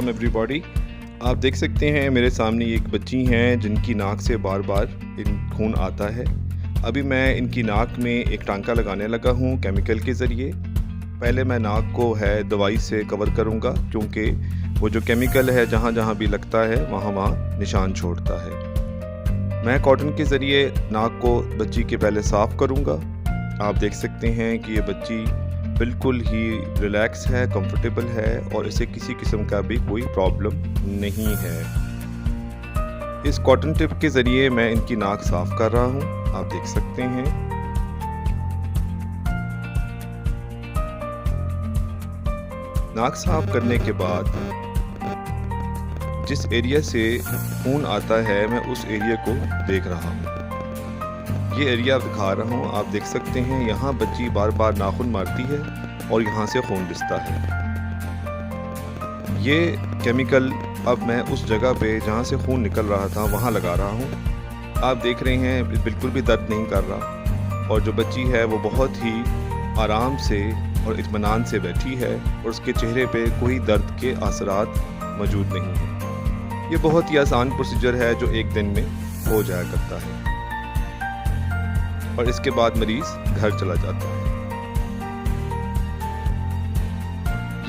अस्सलाम एवरीबॉडी। आप देख सकते हैं मेरे सामने एक बच्ची हैं जिनकी नाक से बार बार खून आता है। अभी मैं इनकी नाक में एक टांका लगाने लगा हूँ केमिकल के ज़रिए। पहले मैं नाक को दवाई से कवर करूँगा, क्योंकि वो जो केमिकल है जहाँ जहाँ भी लगता है वहाँ वहाँ निशान छोड़ता है। मैं कॉटन के ज़रिए नाक को बच्ची के पहले साफ़ करूँगा। आप देख सकते हैं कि ये बच्ची बिल्कुल ही रिलैक्स है, कंफर्टेबल है और इसे किसी किस्म का भी कोई प्रॉब्लम नहीं है। इस कॉटन टिप के ज़रिए मैं इनकी नाक साफ़ कर रहा हूँ, आप देख सकते हैं। नाक साफ़ करने के बाद जिस एरिया से खून आता है मैं उस एरिया को देख रहा हूँ। ये एरिया दिखा रहा हूँ, आप देख सकते हैं। यहाँ बच्ची बार बार नाखून मारती है और यहाँ से खून रिसता है। ये केमिकल अब मैं उस जगह पे जहाँ से खून निकल रहा था वहाँ लगा रहा हूँ। आप देख रहे हैं बिल्कुल भी दर्द नहीं कर रहा और जो बच्ची है वो बहुत ही आराम से और इत्मीनान से बैठी है और उसके चेहरे पे कोई दर्द के असरात मौजूद नहीं हैं। ये बहुत ही आसान प्रोसीजर है जो एक दिन में हो जाया करता है और इसके बाद मरीज घर चला जाता है।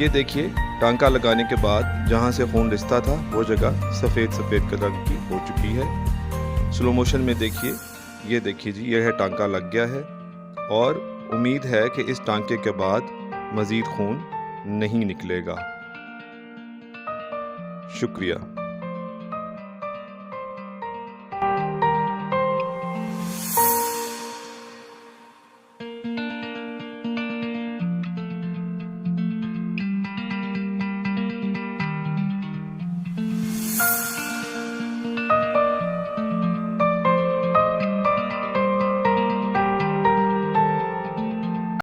ये देखिए, टांका लगाने के बाद जहाँ से खून रिसता था वो जगह सफ़ेद सफ़ेद रंग की हो चुकी है। स्लो मोशन में देखिए, ये देखिए जी, ये है टांका लग गया है और उम्मीद है कि इस टांके के बाद मज़ीद खून नहीं निकलेगा। शुक्रिया।